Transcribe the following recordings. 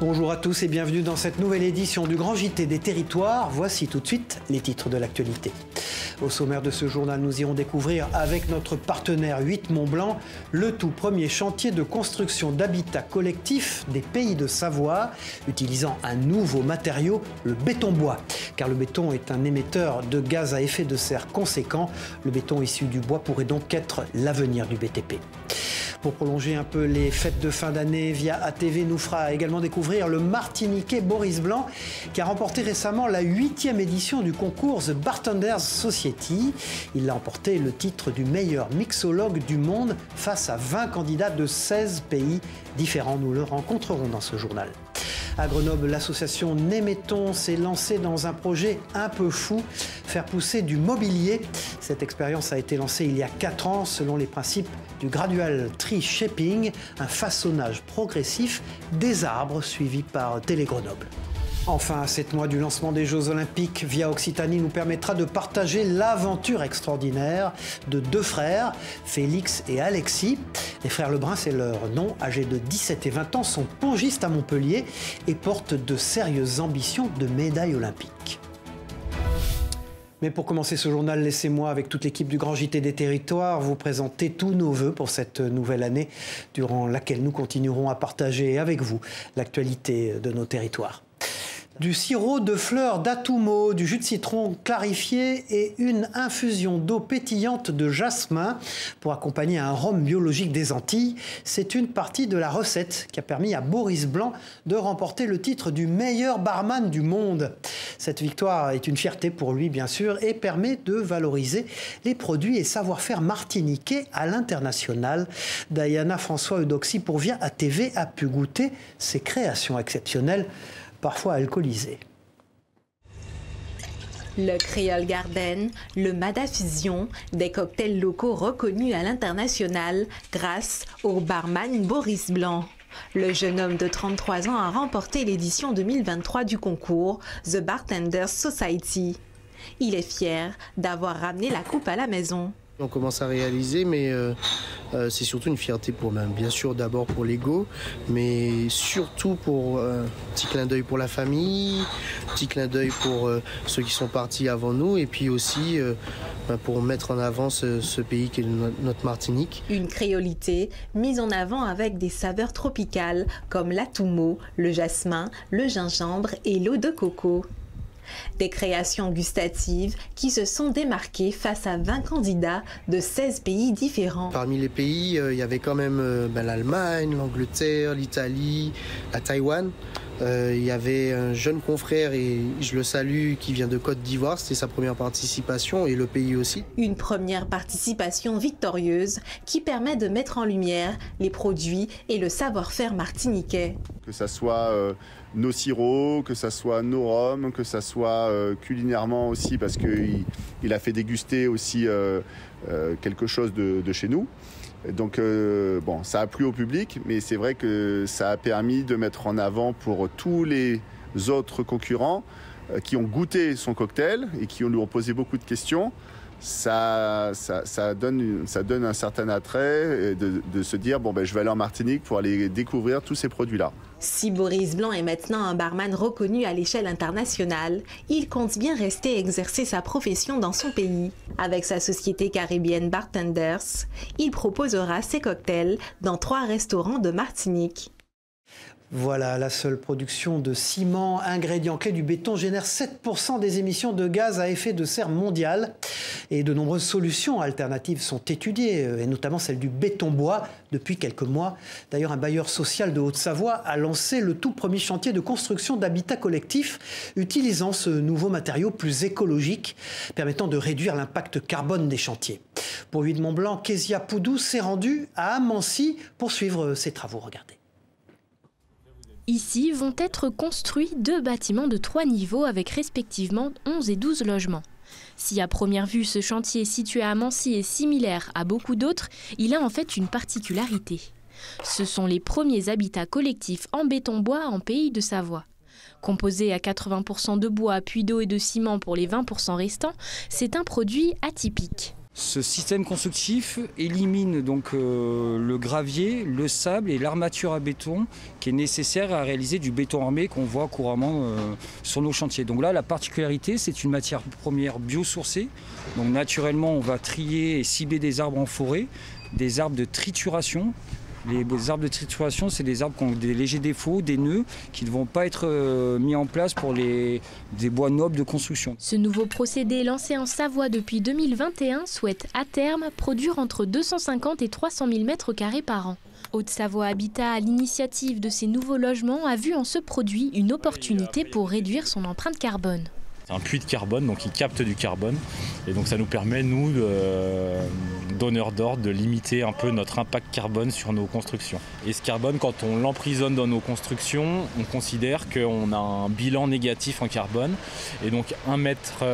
Bonjour à tous et bienvenue dans cette nouvelle édition du Grand JT des Territoires. Voici tout de suite les titres de l'actualité. Au sommaire de ce journal, nous irons découvrir avec notre partenaire 8 Mont-Blanc le tout premier chantier de construction d'habitat collectif des Pays de Savoie, utilisant un nouveau matériau, le béton bois. Car le béton est un émetteur de gaz à effet de serre conséquent. Le béton issu du bois pourrait donc être l'avenir du BTP. Pour prolonger un peu les fêtes de fin d'année, Via ATV nous fera également découvrir le Martiniquais Boris Blanc, qui a remporté récemment la 8e édition du concours The Bartenders Society. Il a emporté le titre du meilleur mixologue du monde face à 20 candidats de 16 pays différents. Nous le rencontrerons dans ce journal. À Grenoble, l'association Néméton s'est lancée dans un projet un peu fou, faire pousser du mobilier. Cette expérience a été lancée il y a 4 ans selon les principes du Gradual Tree Shaping, un façonnage progressif des arbres suivi par Télé-Grenoble. Enfin, à 7 mois du lancement des Jeux Olympiques, Via Occitanie nous permettra de partager l'aventure extraordinaire de 2 frères, Félix et Alexis. Les frères Lebrun, c'est leur nom, âgés de 17 et 20 ans, sont pongistes à Montpellier et portent de sérieuses ambitions de médaille olympique. Mais pour commencer ce journal, laissez-moi, avec toute l'équipe du Grand JT des Territoires, vous présenter tous nos vœux pour cette nouvelle année, durant laquelle nous continuerons à partager avec vous l'actualité de nos territoires. Du sirop de fleurs d'Atumo, du jus de citron clarifié et une infusion d'eau pétillante de jasmin pour accompagner un rhum biologique des Antilles. C'est une partie de la recette qui a permis à Boris Blanc de remporter le titre du meilleur barman du monde. Cette victoire est une fierté pour lui, bien sûr, et permet de valoriser les produits et savoir-faire martiniquais à l'international. Diana François-Eudoxy pour Via ATV a pu goûter ses créations exceptionnelles, parfois alcoolisé. Le Creole Garden, le Madafusion, des cocktails locaux reconnus à l'international grâce au barman Boris Blanc. Le jeune homme de 33 ans a remporté l'édition 2023 du concours The Bartenders Society. Il est fier d'avoir ramené la coupe à la maison. On commence à réaliser, mais c'est surtout une fierté pour bien sûr d'abord pour l'ego, mais surtout pour un petit clin d'œil pour la famille, petit clin d'œil pour ceux qui sont partis avant nous, et puis aussi pour mettre en avant ce pays qui est notre Martinique. Une créolité mise en avant avec des saveurs tropicales comme l'atumo, le jasmin, le gingembre et l'eau de coco. Des créations gustatives qui se sont démarquées face à 20 candidats de 16 pays différents. Parmi les pays, il y avait quand même l'Allemagne, l'Angleterre, l'Italie, la Taïwan. Il y avait un jeune confrère, et je le salue, qui vient de Côte d'Ivoire. C'était sa première participation, et le pays aussi. Une première participation victorieuse qui permet de mettre en lumière les produits et le savoir-faire martiniquais. Que ça soit nos sirops, que ça soit nos rhums, que ça soit culinairement aussi, parce qu'il a fait déguster aussi quelque chose de chez nous. Donc bon, ça a plu au public, mais c'est vrai que ça a permis de mettre en avant pour tous les autres concurrents qui ont goûté son cocktail et qui nous ont posé beaucoup de questions. Ça donne un certain attrait de se dire bon, je vais aller en Martinique pour aller découvrir tous ces produits-là. Si Boris Blanc est maintenant un barman reconnu à l'échelle internationale, il compte bien rester exercer sa profession dans son pays. Avec sa société caribéenne Bartenders, il proposera ses cocktails dans 3 restaurants de Martinique. Voilà, la seule production de ciment, ingrédient clé du béton, génère 7% des émissions de gaz à effet de serre mondiales. Et de nombreuses solutions alternatives sont étudiées, et notamment celle du béton bois depuis quelques mois. D'ailleurs, un bailleur social de Haute-Savoie a lancé le tout premier chantier de construction d'habitat collectif utilisant ce nouveau matériau plus écologique, permettant de réduire l'impact carbone des chantiers. Pour 8 Mont-Blanc, Kezia Poudou s'est rendue à Amancy pour suivre ses travaux. Regardez. Ici vont être construits 2 bâtiments de 3 niveaux avec respectivement 11 et 12 logements. Si à première vue ce chantier situé à Amancy est similaire à beaucoup d'autres, il a en fait une particularité. Ce sont les premiers habitats collectifs en béton-bois en Pays de Savoie. Composé à 80% de bois, puis d'eau et de ciment pour les 20% restants, c'est un produit atypique. Ce système constructif élimine donc le gravier, le sable et l'armature à béton qui est nécessaire à réaliser du béton armé qu'on voit couramment sur nos chantiers. Donc là, la particularité, c'est une matière première biosourcée. Donc naturellement, on va trier et cibler des arbres en forêt, des arbres de trituration. Les arbres de trituration, c'est des arbres qui ont des légers défauts, des nœuds, qui ne vont pas être mis en place pour des bois nobles de construction. Ce nouveau procédé, lancé en Savoie depuis 2021, souhaite à terme produire entre 250 et 300 000 m² par an. Haute-Savoie Habitat, à l'initiative de ces nouveaux logements, a vu en ce produit une opportunité pour réduire son empreinte carbone. C'est un puits de carbone, donc il capte du carbone. Et donc ça nous permet, nous, donneurs d'ordre, de limiter un peu notre impact carbone sur nos constructions. Et ce carbone, quand on l'emprisonne dans nos constructions, on considère qu'on a un bilan négatif en carbone. Et donc 1 mètre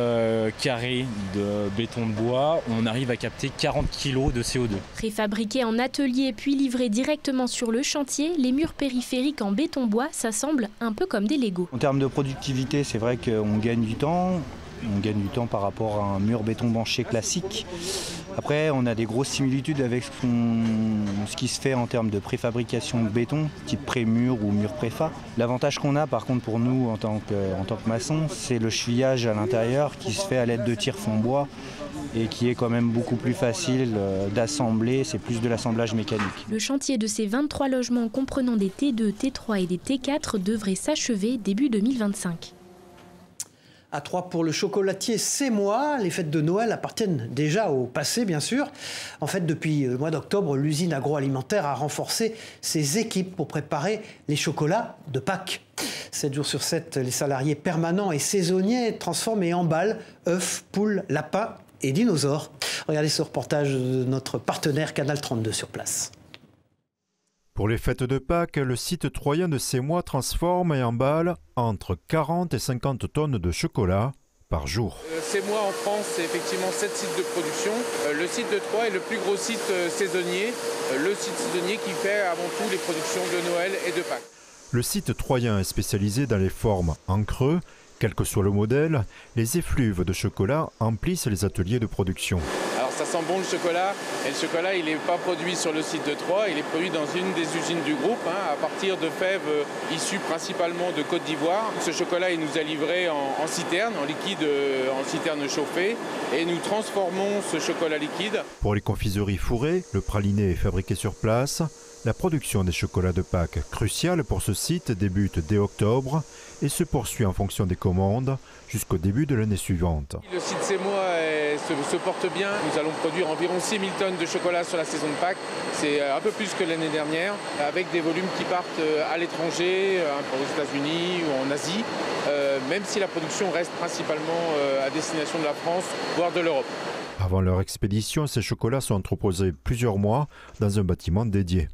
carré de béton de bois, on arrive à capter 40 kg de CO2. Préfabriqués en atelier puis livrés directement sur le chantier, les murs périphériques en béton bois s'assemblent un peu comme des Legos. En termes de productivité, c'est vrai qu'on gagne du temps. On gagne du temps par rapport à un mur béton banché classique. Après, on a des grosses similitudes avec ce qui se fait en termes de préfabrication de béton, type pré-mur ou mur préfa. L'avantage qu'on a par contre pour nous en tant que maçon, c'est le chevillage à l'intérieur qui se fait à l'aide de tire-fond bois et qui est quand même beaucoup plus facile d'assembler, c'est plus de l'assemblage mécanique. Le chantier de ces 23 logements comprenant des T2, T3 et des T4 devrait s'achever début 2025. À 3 pour le chocolatier Sémois. Les fêtes de Noël appartiennent déjà au passé, bien sûr. En fait, depuis le mois d'octobre, l'usine agroalimentaire a renforcé ses équipes pour préparer les chocolats de Pâques. 7 jours sur 7, les salariés permanents et saisonniers transforment et emballent œufs, poules, lapins et dinosaures. Regardez ce reportage de notre partenaire Canal 32 sur place. Pour les fêtes de Pâques, le site troyen de Sémois transforme et emballe entre 40 et 50 tonnes de chocolat par jour. Sémois en France, c'est effectivement 7 sites de production. Le site de Troyes est le plus gros site saisonnier, le site saisonnier qui fait avant tout les productions de Noël et de Pâques. Le site troyen est spécialisé dans les formes en creux. Quel que soit le modèle, les effluves de chocolat emplissent les ateliers de production. Alors ça sent bon le chocolat, et le chocolat il n'est pas produit sur le site de Troyes, il est produit dans une des usines du groupe, à partir de fèves issues principalement de Côte d'Ivoire. Ce chocolat il nous est livré en citerne, en liquide, en citerne chauffée, et nous transformons ce chocolat liquide. Pour les confiseries fourrées, le praliné est fabriqué sur place. La production des chocolats de Pâques, cruciale pour ce site, débute dès octobre et se poursuit en fonction des commandes jusqu'au début de l'année suivante. Le site Sémois se porte bien. Nous allons produire environ 6 000 tonnes de chocolat sur la saison de Pâques. C'est un peu plus que l'année dernière, avec des volumes qui partent à l'étranger, aux États-Unis ou en Asie, même si la production reste principalement à destination de la France, voire de l'Europe. Avant leur expédition, ces chocolats sont entreposés plusieurs mois dans un bâtiment dédié.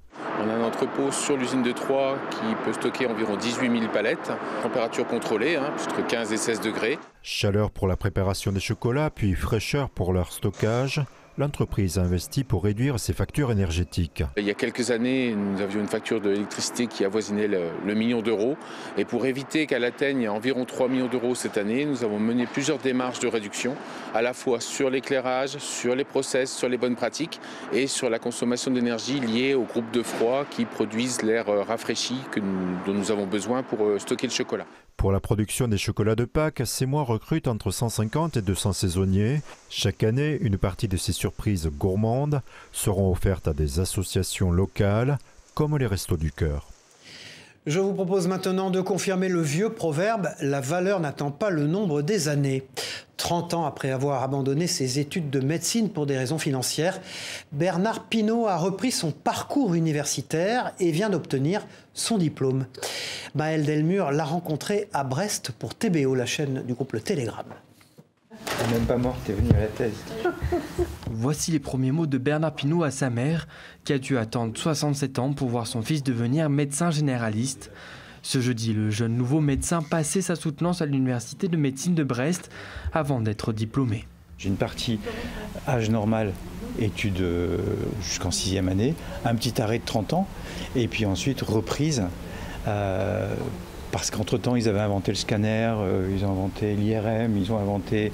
On a un entrepôt sur l'usine de Troyes qui peut stocker environ 18 000 palettes, température contrôlée, entre 15 et 16 degrés. Chaleur pour la préparation des chocolats, puis fraîcheur pour leur stockage. L'entreprise a investi pour réduire ses factures énergétiques. Il y a quelques années, nous avions une facture d'électricité qui avoisinait le million d'euros. Et pour éviter qu'elle atteigne environ 3 millions d'euros cette année, nous avons mené plusieurs démarches de réduction, à la fois sur l'éclairage, sur les process, sur les bonnes pratiques et sur la consommation d'énergie liée aux groupes de froid qui produisent l'air rafraîchi dont nous avons besoin pour stocker le chocolat. Pour la production des chocolats de Pâques, Sémois recrute entre 150 et 200 saisonniers. Chaque année, une partie de ces surprises gourmandes seront offertes à des associations locales, comme les Restos du Cœur. Je vous propose maintenant de confirmer le vieux proverbe « La valeur n'attend pas le nombre des années ». 30 ans après avoir abandonné ses études de médecine pour des raisons financières, Bernard Pinault a repris son parcours universitaire et vient d'obtenir son diplôme. Maël Delmure l'a rencontré à Brest pour TBO, la chaîne du groupe Le Télégramme. T'es même pas mort, t'es venu à la thèse. Voici les premiers mots de Bernard Pinault à sa mère, qui a dû attendre 67 ans pour voir son fils devenir médecin généraliste. Ce jeudi, le jeune nouveau médecin passait sa soutenance à l'université de médecine de Brest avant d'être diplômé. J'ai une partie âge normal, études jusqu'en 6e année, un petit arrêt de 30 ans, et puis ensuite reprise par Parce qu'entre-temps, ils avaient inventé le scanner, ils ont inventé l'IRM, ils ont inventé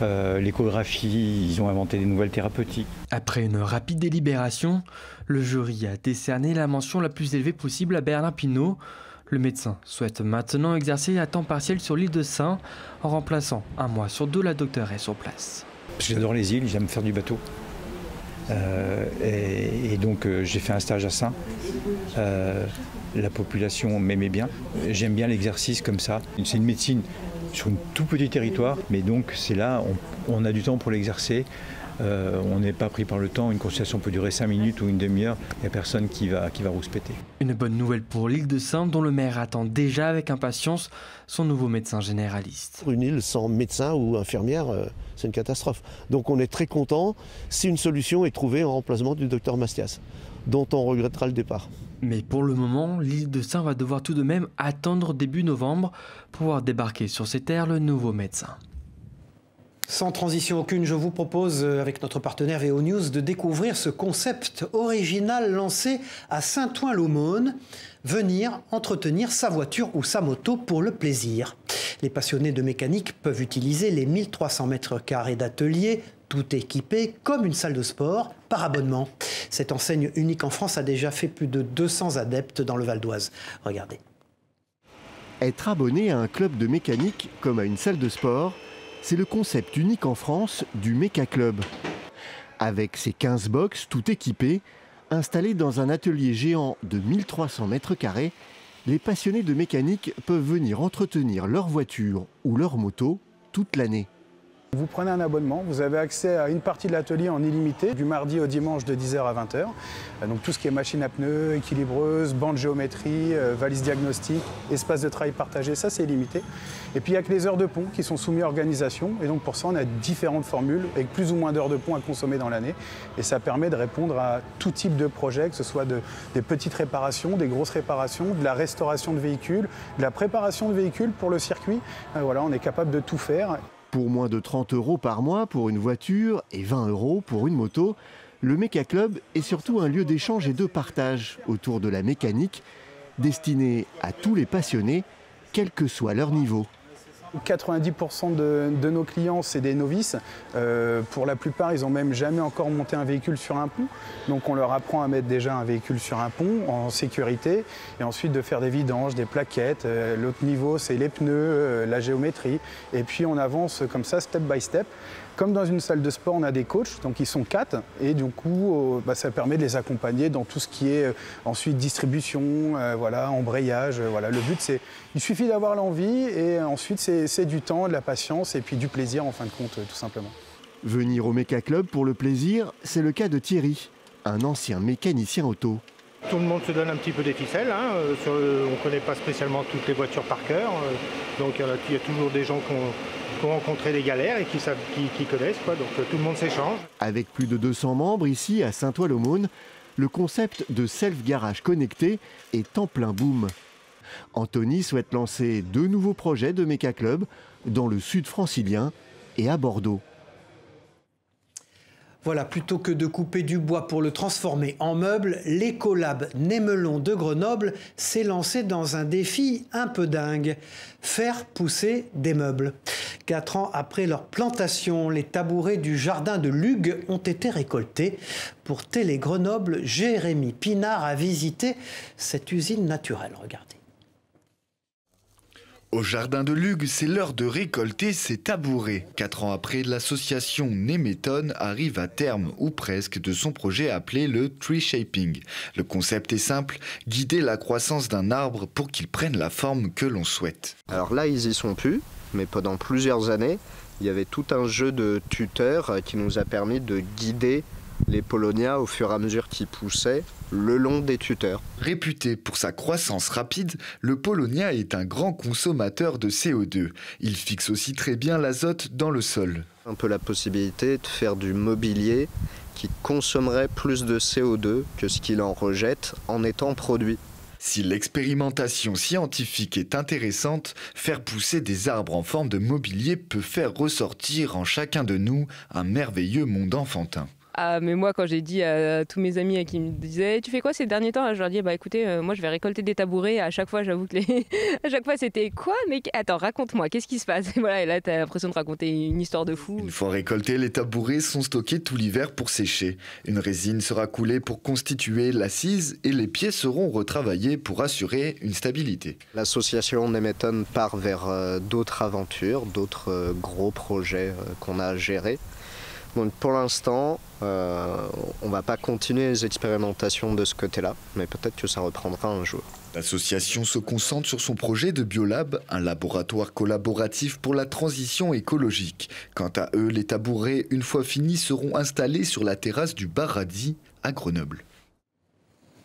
l'échographie, ils ont inventé des nouvelles thérapeutiques. Après une rapide délibération, le jury a décerné la mention la plus élevée possible à Bernard Pinault. Le médecin souhaite maintenant exercer à temps partiel sur l'île de Sein en remplaçant 1 mois sur 2 la doctoresse sur place. J'adore les îles, j'aime faire du bateau. Et donc j'ai fait un stage à Sein. La population m'aimait bien. J'aime bien l'exercice comme ça. C'est une médecine sur un tout petit territoire, mais donc c'est là, on a du temps pour l'exercer. On n'est pas pris par le temps. Une consultation peut durer 5 minutes ou une demi-heure. Il n'y a personne qui va rouspéter. Une bonne nouvelle pour l'île de Sein, dont le maire attend déjà avec impatience son nouveau médecin généraliste. Une île sans médecin ou infirmière, c'est une catastrophe. Donc on est très content si une solution est trouvée en remplacement du docteur Mastias, dont on regrettera le départ. Mais pour le moment, l'île de Sein va devoir tout de même attendre début novembre pour voir débarquer sur ses terres le nouveau médecin. Sans transition aucune, je vous propose, avec notre partenaire VO News, de découvrir ce concept original lancé à Saint-Ouen-l'Aumône, venir entretenir sa voiture ou sa moto pour le plaisir. Les passionnés de mécanique peuvent utiliser les 1300 mètres carrés d'atelier, tout équipé comme une salle de sport, par abonnement. Cette enseigne unique en France a déjà fait plus de 200 adeptes dans le Val d'Oise. Regardez. Être abonné à un club de mécanique comme à une salle de sport, c'est le concept unique en France du Méca Club. Avec ses 15 box tout équipés, installés dans un atelier géant de 1300 mètres carrés, les passionnés de mécanique peuvent venir entretenir leur voiture ou leur moto toute l'année. Vous prenez un abonnement, vous avez accès à une partie de l'atelier en illimité, du mardi au dimanche de 10h à 20h. Donc tout ce qui est machine à pneus, équilibreuse, bande géométrie, valise diagnostic, espace de travail partagé, ça c'est illimité. Et puis il n'y a que les heures de pont qui sont soumises à organisation. Et donc pour ça on a différentes formules avec plus ou moins d'heures de pont à consommer dans l'année. Et ça permet de répondre à tout type de projet, que ce soit des petites réparations, des grosses réparations, de la restauration de véhicules, de la préparation de véhicules pour le circuit. Voilà, on est capable de tout faire. Pour moins de 30 € par mois pour une voiture et 20 € pour une moto, le Méca Club est surtout un lieu d'échange et de partage autour de la mécanique, destiné à tous les passionnés, quel que soit leur niveau. 90% de nos clients, c'est des novices. Pour la plupart, ils n'ont même jamais encore monté un véhicule sur un pont. Donc on leur apprend à mettre déjà un véhicule sur un pont en sécurité et ensuite de faire des vidanges, des plaquettes. L'autre niveau, c'est les pneus, la géométrie. Et puis on avance comme ça, step by step. Comme dans une salle de sport, on a des coachs, donc ils sont 4, et du coup, ça permet de les accompagner dans tout ce qui est ensuite distribution, voilà, embrayage. Voilà. Le but, c'est, il suffit d'avoir l'envie, et ensuite, c'est du temps, de la patience, et puis du plaisir, en fin de compte, tout simplement. Venir au Méca Club pour le plaisir, c'est le cas de Thierry, un ancien mécanicien auto. Tout le monde se donne un petit peu des ficelles, hein. On ne connaît pas spécialement toutes les voitures par cœur, donc il y a toujours des gens qui ont rencontré des galères et qui connaissent, quoi. Donc tout le monde s'échange. Avec plus de 200 membres ici à Saint-Ouen-l'Aumône, le concept de self-garage connecté est en plein boom. Anthony souhaite lancer 2 nouveaux projets de Méca Club dans le sud francilien et à Bordeaux. Voilà, plutôt que de couper du bois pour le transformer en meuble, l'Écolab Némelon de Grenoble s'est lancé dans un défi un peu dingue, faire pousser des meubles. 4 ans après leur plantation, les tabourets du jardin de Lugue ont été récoltés. Pour Télé Grenoble, Jérémy Pinard a visité cette usine naturelle. Regardez. Au jardin de Lugue, c'est l'heure de récolter ces tabourets. 4 ans après, l'association Néméton arrive à terme, ou presque, de son projet appelé le tree shaping. Le concept est simple, guider la croissance d'un arbre pour qu'il prenne la forme que l'on souhaite. Alors là, ils y sont plus, mais pendant plusieurs années, il y avait tout un jeu de tuteurs qui nous a permis de guider les Paulownias au fur et à mesure qu'ils poussaient le long des tuteurs. Réputé pour sa croissance rapide, le Paulownia est un grand consommateur de CO2. Il fixe aussi très bien l'azote dans le sol. Un peu la possibilité de faire du mobilier qui consommerait plus de CO2 que ce qu'il en rejette en étant produit. Si l'expérimentation scientifique est intéressante, faire pousser des arbres en forme de mobilier peut faire ressortir en chacun de nous un merveilleux monde enfantin. Ah, mais moi, quand j'ai dit à tous mes amis qui me disaient « Tu fais quoi ces derniers temps ?» Je leur dis « Bah écoutez, moi je vais récolter des tabourets. » À chaque fois, j'avoue que à chaque fois c'était « Quoi? Mais attends, raconte-moi, qu'est-ce qui se passe ?» Et voilà, et là, t'as l'impression de raconter une histoire de fou. Une fois récoltés, les tabourets sont stockés tout l'hiver pour sécher. Une résine sera coulée pour constituer l'assise et les pieds seront retravaillés pour assurer une stabilité. L'association Nemeton part vers d'autres aventures, d'autres gros projets qu'on a à gérer. Donc pour l'instant, on ne va pas continuer les expérimentations de ce côté-là, mais peut-être que ça reprendra un jour. L'association se concentre sur son projet de Biolab, un laboratoire collaboratif pour la transition écologique. Quant à eux, les tabourets, une fois finis, seront installés sur la terrasse du Bar Radis à Grenoble.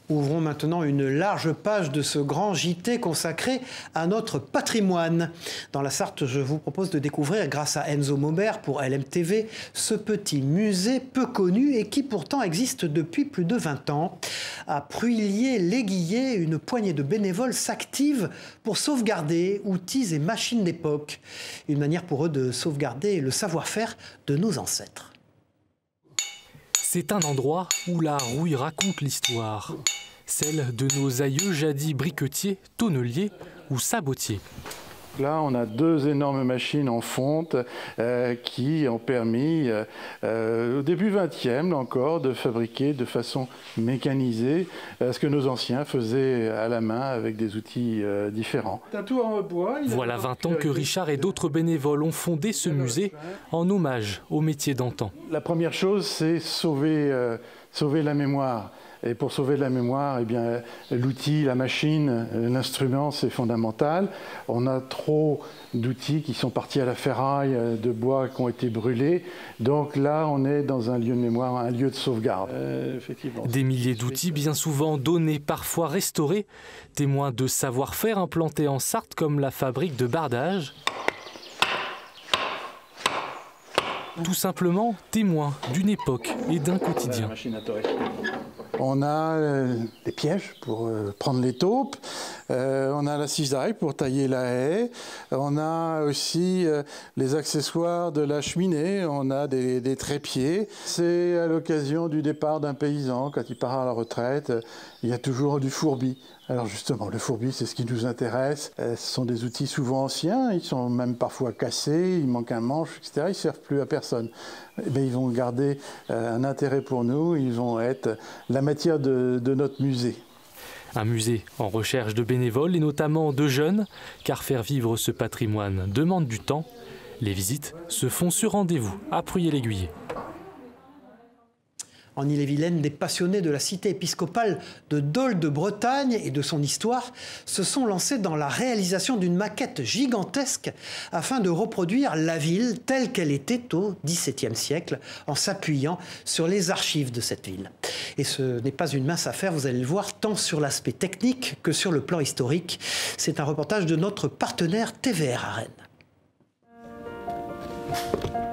Ouvrons maintenant une large page de ce grand JT consacré à notre patrimoine. Dans la Sarthe, je vous propose de découvrir, grâce à Enzo Maubert pour LMTV, ce petit musée peu connu et qui pourtant existe depuis plus de 20 ans. À Pruillier-l'Aiguillé, une poignée de bénévoles s'active pour sauvegarder outils et machines d'époque. Une manière pour eux de sauvegarder le savoir-faire de nos ancêtres. C'est un endroit où la rouille raconte l'histoire, celle de nos aïeux jadis briquetiers, tonneliers ou sabotiers. Là, on a deux énormes machines en fonte qui ont permis, au début 20e encore, de fabriquer de façon mécanisée ce que nos anciens faisaient à la main avec des outils différents. Voilà 20 ans que Richard et d'autres bénévoles ont fondé ce musée en hommage au métier d'antan. La première chose, c'est sauver la mémoire. Et pour sauver la mémoire, eh bien, l'outil, la machine, l'instrument, c'est fondamental. On a trop d'outils qui sont partis à la ferraille, de bois qui ont été brûlés. Donc là, on est dans un lieu de mémoire, un lieu de sauvegarde. Effectivement. Des milliers d'outils bien souvent donnés, parfois restaurés, témoins de savoir-faire implantés en Sarthe comme la fabrique de bardage. Tout simplement témoins d'une époque et d'un quotidien. On a des pièges pour prendre les taupes, on a la cisaille pour tailler la haie, on a aussi les accessoires de la cheminée, on a des trépieds. C'est à l'occasion du départ d'un paysan, quand il part à la retraite, il y a toujours du fourbi. Alors justement, le fourbi, c'est ce qui nous intéresse. Ce sont des outils souvent anciens, ils sont même parfois cassés, il manque un manche, etc. Ils ne servent plus à personne. Mais ils vont garder un intérêt pour nous, ils vont être la matière de notre musée. Un musée en recherche de bénévoles et notamment de jeunes, car faire vivre ce patrimoine demande du temps. Les visites se font sur rendez-vous à Pruillier-l'Aiguillé. En Ille-et-Vilaine, des passionnés de la cité épiscopale de Dol de Bretagne et de son histoire se sont lancés dans la réalisation d'une maquette gigantesque afin de reproduire la ville telle qu'elle était au XVIIe siècle en s'appuyant sur les archives de cette ville. Et ce n'est pas une mince affaire, vous allez le voir, tant sur l'aspect technique que sur le plan historique. C'est un reportage de notre partenaire TVR à Rennes.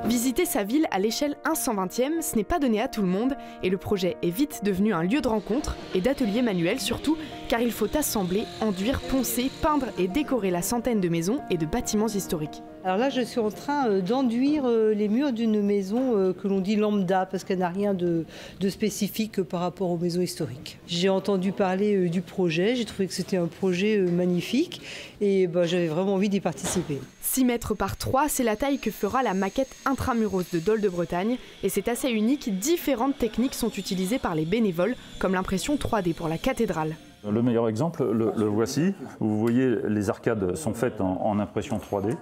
Visiter sa ville à l'échelle 1/120e, ce n'est pas donné à tout le monde et le projet est vite devenu un lieu de rencontre et d'ateliers manuels surtout, car il faut assembler, enduire, poncer, peindre et décorer la centaine de maisons et de bâtiments historiques. Alors là, je suis en train d'enduire les murs d'une maison que l'on dit lambda, parce qu'elle n'a rien de spécifique par rapport aux maisons historiques. J'ai entendu parler du projet, j'ai trouvé que c'était un projet magnifique et j'avais vraiment envie d'y participer. 6 mètres par 3, c'est la taille que fera la maquette intramuros de Dol de Bretagne et c'est assez unique, différentes techniques sont utilisées par les bénévoles, comme l'impression 3D pour la cathédrale. Le meilleur exemple, le voici. Vous voyez, les arcades sont faites en impression 3D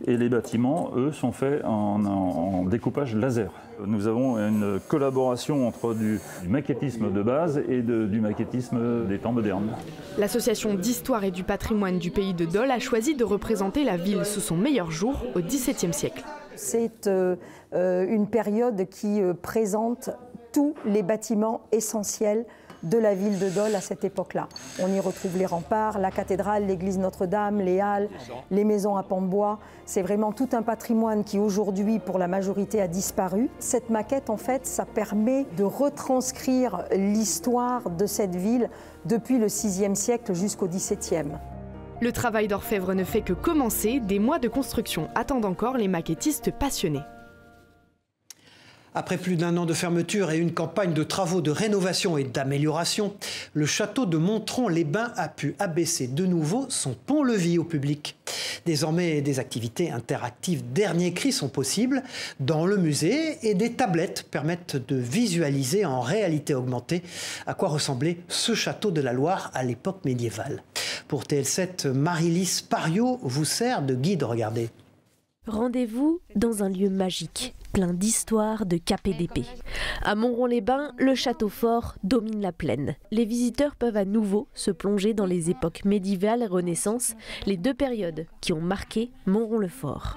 et les bâtiments, eux, sont faits en découpage laser. Nous avons une collaboration entre du maquettisme de base et du maquettisme des temps modernes. L'association d'histoire et du patrimoine du pays de Dol a choisi de représenter la ville sous son meilleur jour au XVIIe siècle. C'est une période qui présente tous les bâtiments essentiels de la ville de Dol à cette époque-là. On y retrouve les remparts, la cathédrale, l'église Notre-Dame, les halles, les maisons à pans de bois. C'est vraiment tout un patrimoine qui aujourd'hui, pour la majorité, a disparu. Cette maquette, en fait, ça permet de retranscrire l'histoire de cette ville depuis le VIe siècle jusqu'au XVIIe. Le travail d'orfèvre ne fait que commencer. Des mois de construction attendent encore les maquettistes passionnés. Après plus d'1 an de fermeture et une campagne de travaux de rénovation et d'amélioration, le château de Montron-les-Bains a pu abaisser de nouveau son pont-levis au public. Désormais, des activités interactives dernier cri sont possibles dans le musée et des tablettes permettent de visualiser en réalité augmentée à quoi ressemblait ce château de la Loire à l'époque médiévale. Pour TL7, Marie-Lise Pariot vous sert de guide. Regardez. Rendez-vous dans un lieu magique, plein d'histoires, de cap et d'épée. À Montrond-les-Bains, le château fort domine la plaine. Les visiteurs peuvent à nouveau se plonger dans les époques médiévales et Renaissance, les deux périodes qui ont marqué Montrond-le-Fort.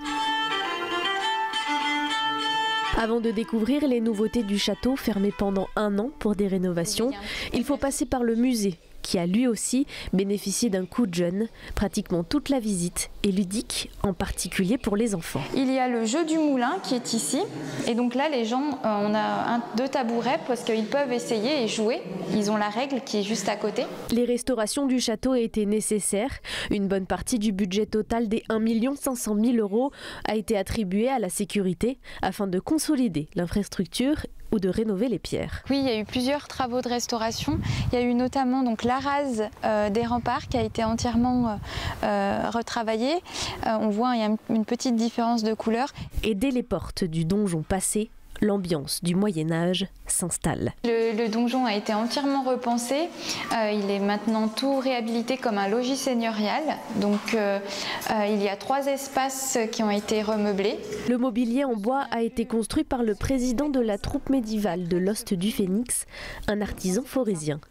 Avant de découvrir les nouveautés du château fermé pendant 1 an pour des rénovations, il faut passer par le musée, qui a lui aussi bénéficié d'un coup de jeune. Pratiquement toute la visite est ludique, en particulier pour les enfants. Il y a le jeu du moulin qui est ici. Et donc là, les gens, on a 2 tabourets parce qu'ils peuvent essayer et jouer. Ils ont la règle qui est juste à côté. Les restaurations du château étaient nécessaires. Une bonne partie du budget total des 1 500 000 € a été attribuée à la sécurité afin de consolider l'infrastructure ou de rénover les pierres. Oui, il y a eu plusieurs travaux de restauration. Il y a eu notamment donc, la rase des remparts qui a été entièrement retravaillée. On voit il y a une petite différence de couleur. Et dès les portes du donjon passé, l'ambiance du Moyen-Âge s'installe. Le donjon a été entièrement repensé. Il est maintenant tout réhabilité comme un logis seigneurial. Donc il y a 3 espaces qui ont été remeublés. Le mobilier en bois a été construit par le président de la troupe médiévale de l'Ost du Phénix, un artisan forésien.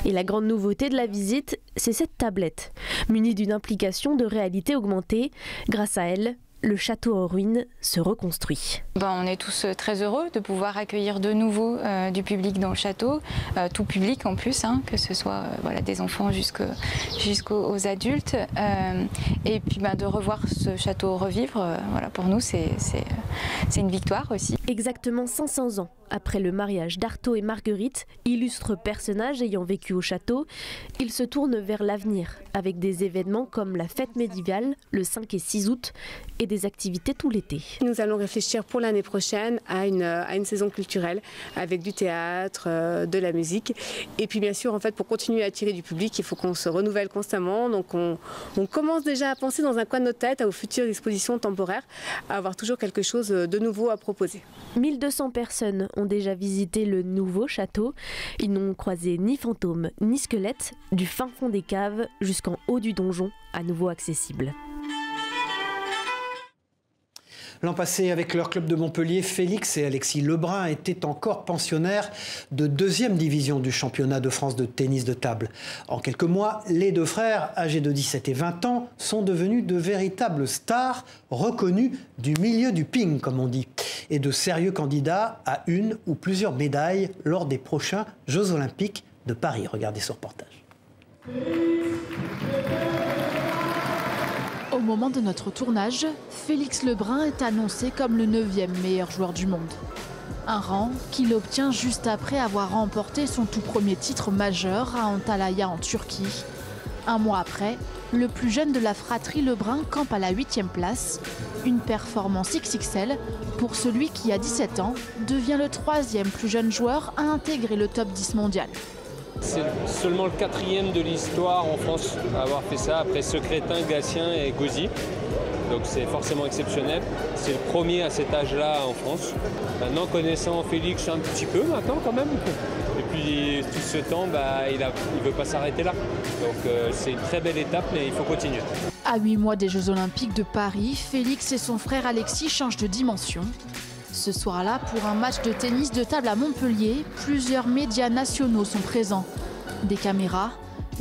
Et la grande nouveauté de la visite, c'est cette tablette, munie d'une application de réalité augmentée. Grâce à elle, le château en ruine se reconstruit. On est tous très heureux de pouvoir accueillir de nouveau du public dans le château, tout public en plus, hein, que ce soit des enfants jusqu'aux adultes. Et puis de revoir ce château revivre, pour nous c'est une victoire aussi. Exactement 500 ans après le mariage d'Artaud et Marguerite, illustres personnages ayant vécu au château, ils se tournent vers l'avenir avec des événements comme la fête médiévale le 5 et 6 août et des activités tout l'été. Nous allons réfléchir pour l'année prochaine à une saison culturelle avec du théâtre, de la musique. Et puis bien sûr, pour continuer à attirer du public, il faut qu'on se renouvelle constamment. Donc on commence déjà à penser dans un coin de notre tête aux futures expositions temporaires, à avoir toujours quelque chose de nouveau à proposer. 1200 personnes ont déjà visité le nouveau château. Ils n'ont croisé ni fantômes ni squelettes, du fin fond des caves jusqu'en haut du donjon, à nouveau accessible. L'an passé, avec leur club de Montpellier, Félix et Alexis Lebrun étaient encore pensionnaires de 2e division du championnat de France de tennis de table. En quelques mois, les 2 frères, âgés de 17 et 20 ans, sont devenus de véritables stars reconnus du milieu du ping, comme on dit, et de sérieux candidats à une ou plusieurs médailles lors des prochains Jeux Olympiques de Paris. Regardez ce reportage. Au moment de notre tournage, Félix Lebrun est annoncé comme le 9e meilleur joueur du monde. Un rang qu'il obtient juste après avoir remporté son tout premier titre majeur à Antalya en Turquie. 1 mois après, le plus jeune de la fratrie Lebrun campe à la 8e place. Une performance XXL pour celui qui, à 17 ans, devient le 3e plus jeune joueur à intégrer le top 10 mondial. C'est seulement le 4e de l'histoire en France à avoir fait ça, après Secrétin, Gatien et Gauzy. Donc c'est forcément exceptionnel. C'est le premier à cet âge-là en France. Maintenant, connaissant Félix un petit peu maintenant quand même. Et puis tout ce temps, il ne veut pas s'arrêter là. Donc c'est une très belle étape, mais il faut continuer. À 8 mois des Jeux Olympiques de Paris, Félix et son frère Alexis changent de dimension. Ce soir-là, pour un match de tennis de table à Montpellier, plusieurs médias nationaux sont présents. Des caméras,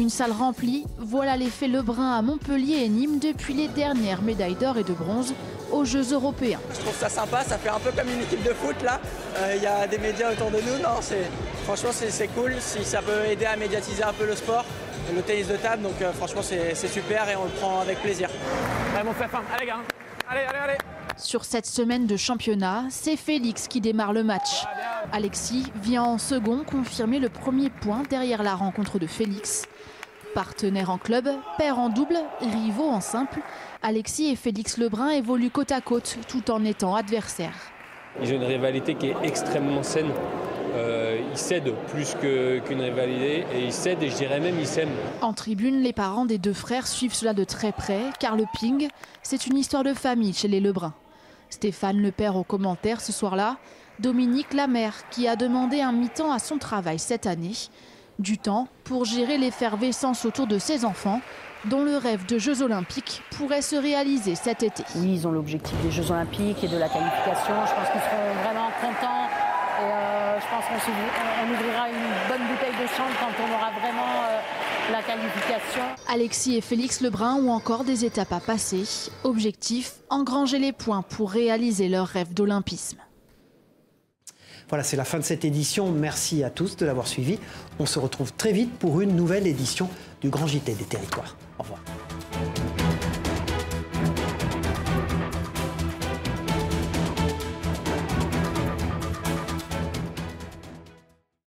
une salle remplie, voilà l'effet Lebrun à Montpellier et Nîmes depuis les dernières médailles d'or et de bronze aux Jeux européens. Je trouve ça sympa, ça fait un peu comme une équipe de foot là. Il y a des médias autour de nous, franchement c'est cool, si ça peut aider à médiatiser un peu le sport, le tennis de table, donc franchement c'est super et on le prend avec plaisir. Allez mon frère, allez gars, allez. Sur cette semaine de championnat, c'est Félix qui démarre le match. Alexis vient en second confirmer le premier point derrière la rencontre de Félix. Partenaires en club, pairs en double, rivaux en simple, Alexis et Félix Lebrun évoluent côte à côte tout en étant adversaires. Ils ont une rivalité qui est extrêmement saine. Ils s'aident plus qu'une rivalité et ils s'aident et je dirais même ils s'aiment. En tribune, les parents des deux frères suivent cela de très près car le ping, c'est une histoire de famille chez les Lebrun. Stéphane le père aux commentaires ce soir-là, Dominique la mère qui a demandé un mi-temps à son travail cette année. Du temps pour gérer l'effervescence autour de ses enfants dont le rêve de Jeux Olympiques pourrait se réaliser cet été. Oui, ils ont l'objectif des Jeux Olympiques et de la qualification. Je pense qu'ils seront vraiment contents. Et je pense qu'on ouvrira une bonne bouteille de chambre quand on aura vraiment la qualification. Alexis et Félix Lebrun ont encore des étapes à passer. Objectif, engranger les points pour réaliser leur rêve d'olympisme. Voilà, c'est la fin de cette édition. Merci à tous de l'avoir suivi. On se retrouve très vite pour une nouvelle édition du Grand JT des Territoires.